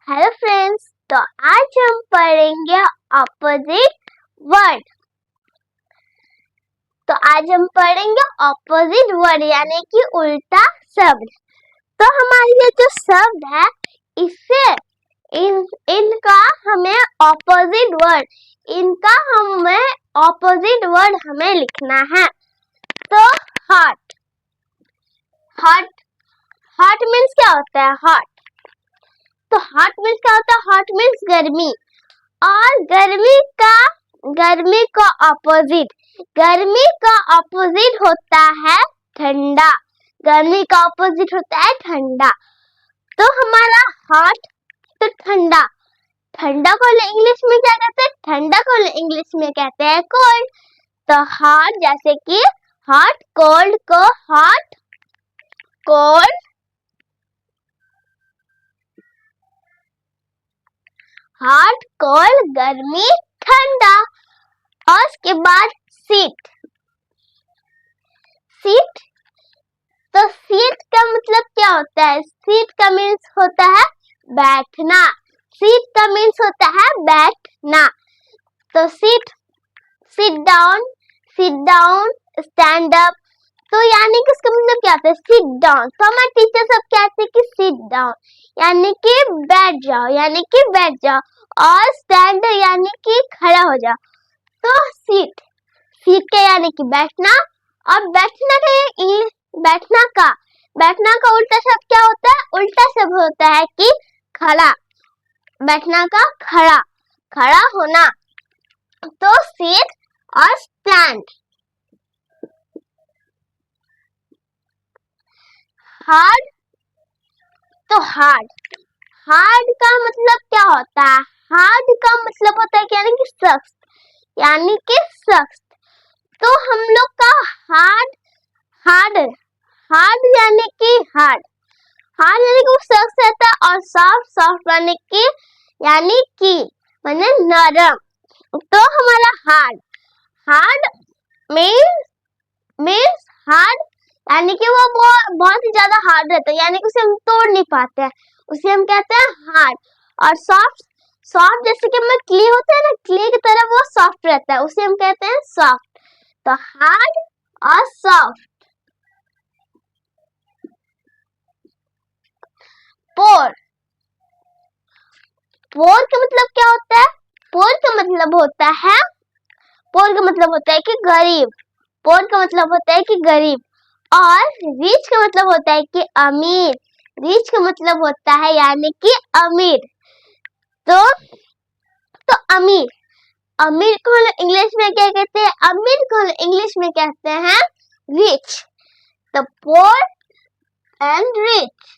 Hello friends, तो आज हम पढ़ेंगे ऑपोजिट वर्ड। तो आज हम पढ़ेंगे ऑपोजिट वर्ड यानी कि उल्टा शब्द। तो हमारे ये जो शब्द है इससे इनका हमें ऑपोजिट वर्ड हमें लिखना है। तो हॉट मीन्स क्या होता है? हॉट। तो हॉट मीन्स क्या होता है? हॉट मीन्स गर्मी। और गर्मी का ऑपोजिट होता है ठंडा। गर्मी का ऑपोजिट होता है ठंडा। तो हमारा हॉट तो ठंडा को इंग्लिश में क्या कहते हैं? ठंडा को इंग्लिश में कहते हैं कोल्ड। तो हॉट जैसे कि हॉट, कोल्ड को हॉट, कोल्ड, हॉट, कोल्ड, गर्मी, ठंडा। और उसके बाद सीट। तो सीट का मतलब क्या होता है? सीट का मीन्स होता है बैठना। सीट का मीन्स होता है बैठना। तो सिट डाउन, स्टैंड अप। तो यानी कि उसका मतलब क्या होता है? Sit down. तो हमारे टीचर सब कहते हैं कि सिट डाउन यानी कि बैठ जाओ, और स्टैंड यानी कि खड़ा हो जाओ। तो सीट का यानी कि बैठना। और बैठना का उल्टा शब्द क्या होता है? उल्टा शब्द होता है कि खड़ा। बैठना का खड़ा होना। तो सीट और स्टैंड। हार्ड का मतलब क्या होता है? हार्ड का मतलब होता है यानी कि सख्त। तो हम लोग का हार्ड यानी कि वो सख्त रहता है। और सॉफ्ट यानी कि नरम। तो हमारा हार्ड मीन्स हार्ड यानी कि वो बहुत ही ज्यादा हार्ड रहता है, यानी कि उसे हम तोड़ नहीं पाते हैं, उसे हम कहते हैं हार्ड। और सॉफ्ट जैसे कि हमें क्ले होता है ना, क्ले की तरह वो सॉफ्ट रहता है, उसे हम कहते हैं सॉफ्ट। तो हार्ड और सॉफ्ट। पोर का मतलब क्या होता है? पोर का मतलब होता है कि गरीब। और रिच का मतलब होता है कि अमीर। रिच का मतलब होता है यानी कि अमीर। तो अमीर को इंग्लिश में क्या कहते हैं? अमीर को इंग्लिश में कहते हैं रिच। तो पोर एंड रिच।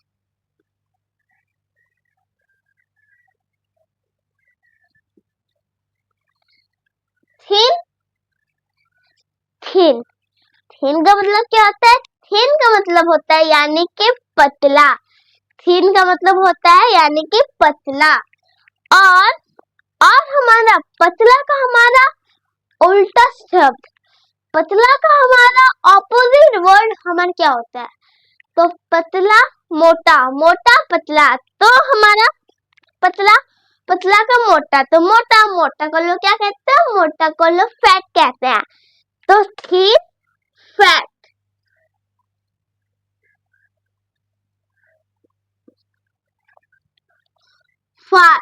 थिन का मतलब क्या होता है? थिन का मतलब होता है यानी कि पतला। थिन का मतलब होता है यानी कि पतला। और हमारा पतला का उल्टा शब्द, पतला का हमारा ऑपोजिट वर्ड हमारा क्या होता है? तो पतला मोटा पतला। तो हमारा पतला का मोटा। तो मोटा को लोग क्या कहते हैं? मोटा को लोग फैट कहते हैं। तो थिन, फैट। फार।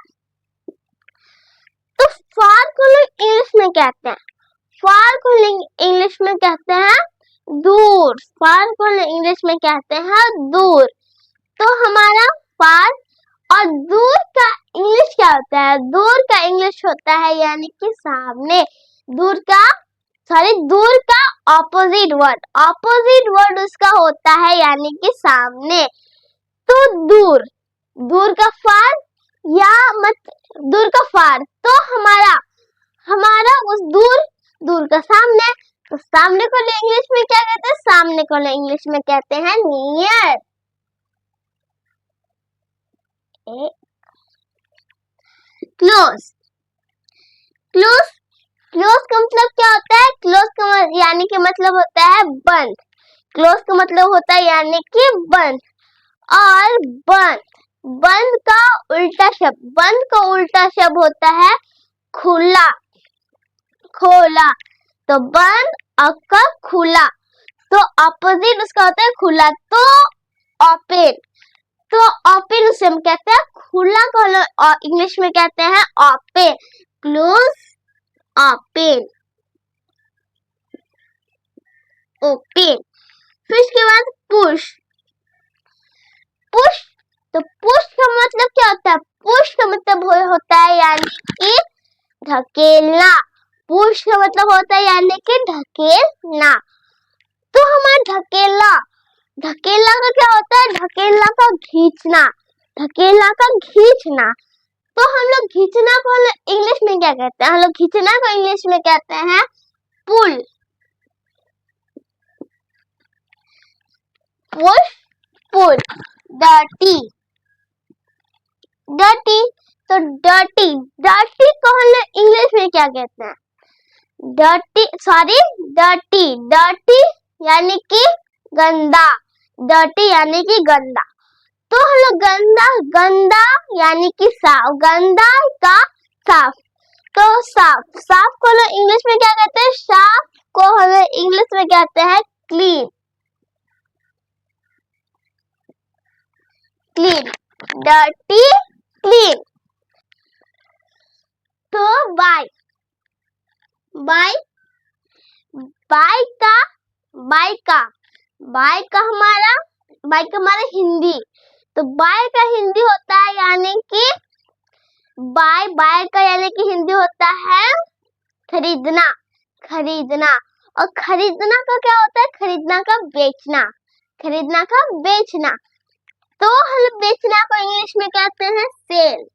तो फार को लोग इंग्लिश में कहते हैं, दूर। फार को इंग्लिश में कहते हैं दूर। तो हमारा फार और दूर का इंग्लिश क्या होता है? दूर का इंग्लिश होता है यानी कि सामने। दूर का ऑपोजिट वर्ड उसका होता है यानी कि सामने। तो दूर का फार तो हमारा उस दूर का सामने। तो सामने को इंग्लिश में क्या कहते हैं? सामने को इंग्लिश में कहते हैं नियर। क्लोज का मतलब क्या होता है? क्लोज का यानी कि मतलब होता है बंद। क्लोज का मतलब होता है यानी कि बंद। और बंद का उल्टा उल्टा शब्द, बंद का उल्टा शब्द होता है खुला, खोला। तो बंद आपका खुला, तो अपोजिट उसका होता है खुला, तो ओपन। तो ओपन उसे हम कहते हैं खुला को इंग्लिश में कहते हैं ओपन, क्लोज, ओपन, ओपन। फिर इसके बाद पुश, पुश। तो पुश का मतलब क्या होता है? पुश का मतलब होता है यानी कि धकेलना। पुश का मतलब होता है यानी कि धकेलना। तो हमारा धकेलना, धकेलना का क्या होता है? धकेलना का खींचना, धकेलना का खींचना। तो हम लोग खींचना को इंग्लिश में क्या कहते हैं? हम लोग खींचना को इंग्लिश में कहते हैं pull, push, pull. Dirty, dirty. तो डर्टी, डर्टी को हम लोग इंग्लिश में क्या कहते हैं? डर्टी, सॉरी, डर्टी, डर्टी यानी कि गंदा, डर्टी यानी कि गंदा। तो हम लोग गंदा, गंदा यानी कि साफ, गंदा का साफ। तो साफ, साफ को लोग इंग्लिश में क्या कहते हैं? साफ को हम लोग इंग्लिश में कहते हैं क्लीन, क्लीन, डर्टी, क्लीन। तो बाय, बाय, बाय का, बाय का, बाय का हमारा, बाय का हमारा हिंदी। तो बाय का हिंदी होता है यानी कि बाय, बाय का यानी कि हिंदी होता है खरीदना, खरीदना। और खरीदना का क्या होता है? खरीदना का बेचना, खरीदना का बेचना। तो हम लोग बेचना को इंग्लिश में कहते हैं सेल,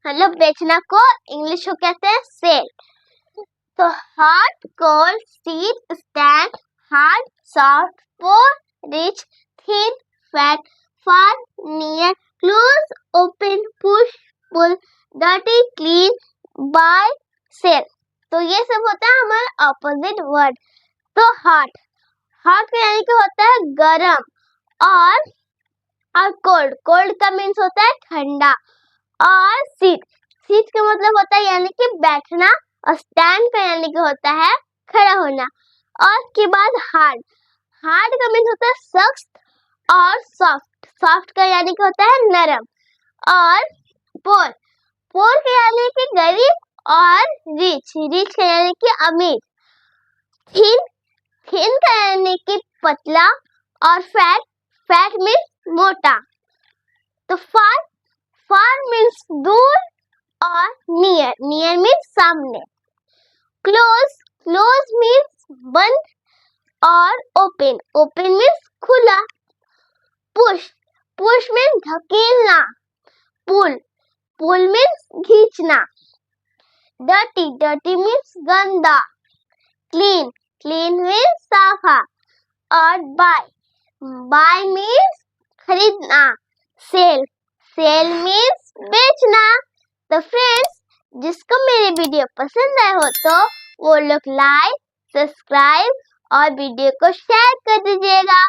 हम लोग बेचना को इंग्लिश में कहते हैं सेल। तो hot, cold, sweet, stand, hard, soft, poor, rich, thin, fat, far, near, close, open, push, pull, dirty, clean, buy, sell। तो ये सब होता है हमारा ऑपोजिट वर्ड। तो hot, hot का यानी कि होता है गरम, और cold, cold का मीन्स होता है ठंडा। और sit, sit का मतलब होता है यानी कि बैठना, और स्टैंड का यानी कि होता है खड़ा होना। और के बाद हार्ड, हार्ड का मीन्स होता है सख्त, और सॉफ्ट, सॉफ्ट का यानी कि होता है नरम। और पोर, पोर का यानी कि गरीब, और रिच, रिच का यानी कि अमीर। थिन, थिन का यानी कि पतला, और फैट, फैट मीन्स मोटा। तो फार, फार मीन्स दूर, और नियर, नियर मीन्स सामने। क्लोज, क्लोज मीन्स बंद, और ओपन, ओपन मीन्स खुला। पुश, पुश मीन्स धकेलना। पुल, पुल मीन्स खींचना। डर्टी, डर्टी मीन्स गंदा। क्लीन, क्लीन मीन्स साफा। और बाय, बाय मीन्स खरीदना। सेल, सेल मीन्स बेचना। तो फ्रेंड्स, जिसको मेरी वीडियो पसंद आए हो तो वो लोग लाइक, सब्सक्राइब और वीडियो को शेयर कर दीजिएगा।